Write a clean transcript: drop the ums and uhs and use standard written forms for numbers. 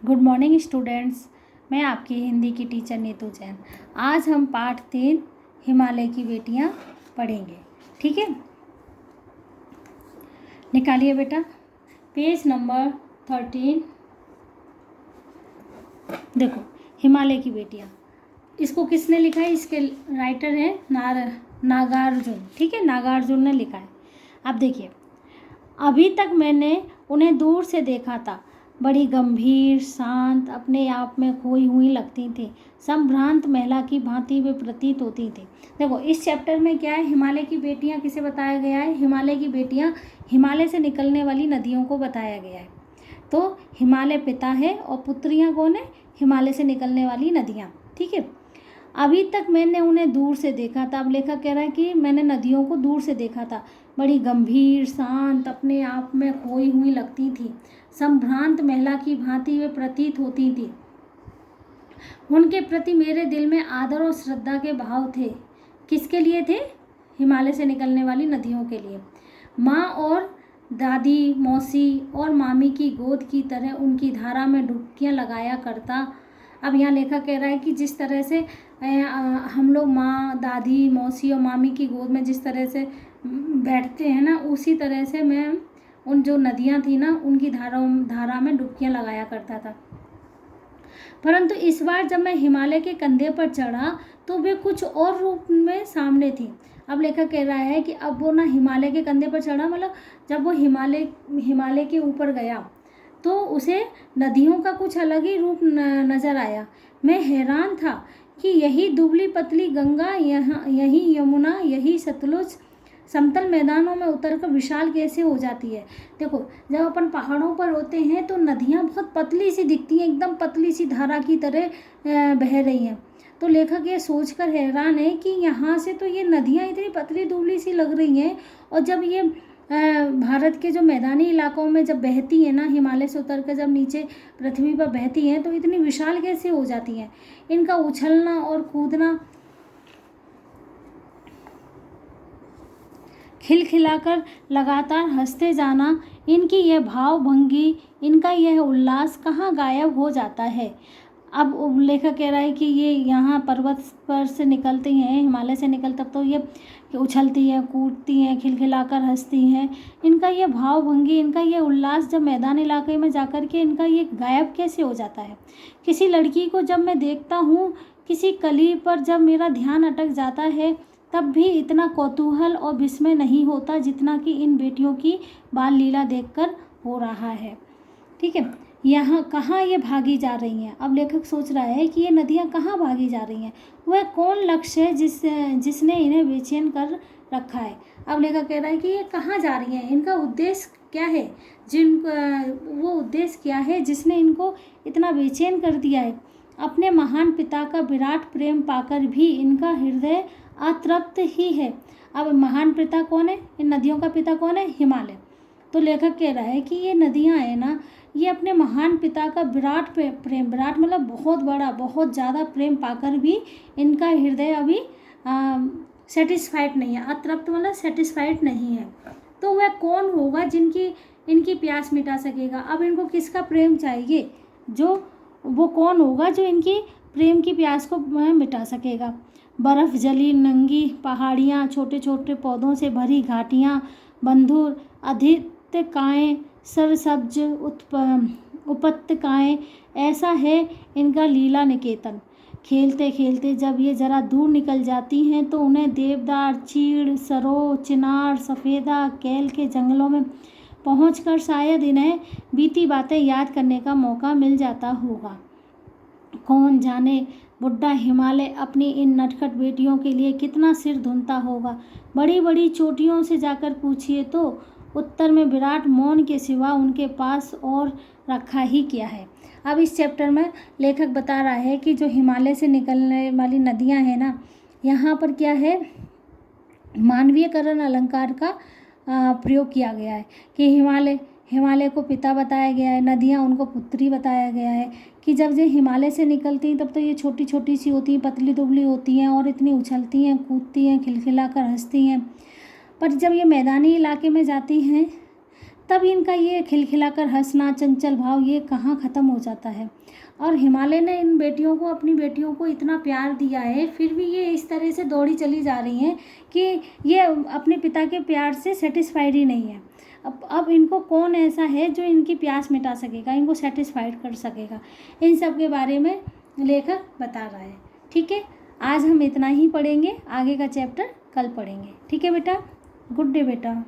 Good morning students. मैं आपकी हिंदी की टीचर नीतू जैन। आज हम पाठ 3 हिमालय की बेटियां पढ़ेंगे। ठीक है, निकालिए बेटा पेज नंबर 13। देखो, हिमालय की बेटियां, इसको किसने लिखा है? इसके राइटर हैं नागार्जुन। ठीक है, नागार्जुन ने लिखा है। अब देखिए, अभी तक मैंने उन्हें दूर से देखा था। बड़ी गंभीर, शांत, अपने आप में खोई हुई लगती थी। संभ्रांत महिला की भांति वे प्रतीत होती थी। देखो, इस चैप्टर में क्या है? हिमालय की बेटियां किसे बताया गया है? हिमालय की बेटियां, हिमालय से निकलने वाली नदियों को बताया गया है। तो हिमालय पिता है और पुत्रियां कौन है? हिमालय से निकलने वाली नदियाँ। ठीक है, अभी तक मैंने उन्हें दूर से देखा था। अब लेखक कह रहा है कि मैंने नदियों को दूर से देखा था। बड़ी गंभीर, शांत, अपने आप में खोई हुई लगती थी। संभ्रांत महिला की भांति वे प्रतीत होती थी। उनके प्रति मेरे दिल में आदर और श्रद्धा के भाव थे। किसके लिए थे? हिमालय से निकलने वाली नदियों के लिए। माँ और दादी, मौसी और मामी की गोद की तरह उनकी धारा में डुबकियाँ लगाया करता। अब यहाँ लेखक कह रहा है कि जिस तरह से हम लोग माँ, दादी, मौसी और मामी की गोद में जिस तरह से बैठते हैं ना, उसी तरह से मैं उन जो नदियाँ थी ना, उनकी धारा में डुबकियाँ लगाया करता था। परंतु इस बार जब मैं हिमालय के कंधे पर चढ़ा तो वे कुछ और रूप में सामने थी। अब लेखक कह रहा है कि अब वो ना हिमालय के कंधे पर चढ़ा, मतलब जब वो हिमालय के ऊपर गया तो उसे नदियों का कुछ अलग ही रूप नजर आया। मैं हैरान था कि यही दुबली पतली गंगा, यही यमुना, यही सतलुज समतल मैदानों में उतरकर विशाल कैसे हो जाती है। देखो, जब अपन पहाड़ों पर होते हैं तो नदियाँ बहुत पतली सी दिखती हैं, एकदम पतली सी धारा की तरह बह रही हैं। तो लेखक ये सोचकर हैरान है कि यहाँ से तो ये नदियाँ इतनी पतली दुबली सी लग रही हैं, और जब ये भारत के जो मैदानी इलाकों में जब बहती है ना, हिमालय से उतर कर जब नीचे पृथ्वी पर बहती हैं तो इतनी विशाल कैसे हो जाती हैं। इनका उछलना और कूदना, खिलखिलाकर लगातार हंसते जाना, इनकी यह भाव भंगी, इनका यह उल्लास कहाँ गायब हो जाता है। अब लेखक कह रहा है कि ये यहाँ पर्वत पर से निकलती हैं, हिमालय से निकल तब तो ये उछलती हैं, कूदती हैं, खिलखिलाकर हंसती हैं। इनका ये भाव भंगी, इनका ये उल्लास जब मैदान इलाके में जाकर के इनका ये गायब कैसे हो जाता है। किसी लड़की को जब मैं देखता हूँ, किसी कली पर जब मेरा ध्यान अटक जाता है, तब भी इतना कौतूहल और विस्मय नहीं होता जितना कि इन बेटियों की बाल लीला देखकर हो रहा है। ठीक है, यहाँ कहाँ ये भागी जा रही हैं? अब लेखक सोच रहा है कि ये नदियाँ कहाँ भागी जा रही हैं। वह कौन लक्ष्य है जिसने इन्हें बेचैन कर रखा है। अब लेखक कह रहा है कि ये कहाँ जा रही हैं, इनका उद्देश्य क्या है, वो उद्देश्य क्या है जिसने इनको इतना बेचैन कर दिया है। अपने महान पिता का विराट प्रेम पाकर भी इनका हृदय अतृप्त ही है। अब महान पिता कौन है? इन नदियों का पिता कौन है? हिमालय। तो लेखक कह रहा है कि ये नदियाँ हैं ना, ये अपने महान पिता का विराट प्रेम, विराट मतलब बहुत बड़ा, बहुत ज़्यादा प्रेम पाकर भी इनका हृदय अभी सेटिस्फाइड नहीं है। अतृप्त मतलब सेटिस्फाइड नहीं है। तो वह कौन होगा जिनकी इनकी प्यास मिटा सकेगा। अब इनको किसका प्रेम चाहिए? वो कौन होगा जो इनकी प्रेम की प्यास को मिटा सकेगा। बर्फ़ जली नंगी पहाड़ियाँ, छोटे छोटे पौधों से भरी घाटियाँ, बंधुर अधिकताएँ, सरसब्ज उपत्यकाएँ, ऐसा है इनका लीला निकेतन। खेलते खेलते जब ये ज़रा दूर निकल जाती हैं तो उन्हें देवदार, चीड़, सरो, चिनार, सफ़ेदा, कैल के जंगलों में पहुंचकर शायद इन्हें बीती बातें याद करने का मौका मिल जाता होगा। कौन जाने बुढ़ा हिमालय अपनी इन नटखट बेटियों के लिए कितना सिर धुनता होगा। बड़ी बड़ी चोटियों से जाकर पूछिए तो उत्तर में विराट मौन के सिवा उनके पास और रखा ही क्या है। अब इस चैप्टर में लेखक बता रहा है कि जो हिमालय से निकलने वाली नदियां हैं ना, यहाँ पर क्या है, मानवीयकरण अलंकार का प्रयोग किया गया है कि हिमालय को पिता बताया गया है, नदियाँ उनको पुत्री बताया गया है। कि जब ये हिमालय से निकलती हैं तब तो ये छोटी छोटी सी होती हैं, पतली दुबली होती हैं और इतनी उछलती हैं, कूदती हैं, खिलखिलाकर हंसती हैं। पर जब ये मैदानी इलाके में जाती हैं तब इनका ये खिलखिलाकर हंसना, चंचल भाव, ये कहाँ ख़त्म हो जाता है। और हिमालय ने इन बेटियों को, अपनी बेटियों को इतना प्यार दिया है, फिर भी ये इस तरह से दौड़ी चली जा रही हैं कि ये अपने पिता के प्यार से सेटिस्फाइड ही नहीं है। अब इनको कौन ऐसा है जो इनकी प्यास मिटा सकेगा, इनको सेटिस्फाइड कर सकेगा, इन सब के बारे में लेखक बता रहा है। ठीक है, आज हम इतना ही पढ़ेंगे, आगे का चैप्टर कल पढ़ेंगे। ठीक है बेटा, गुड डे बेटा।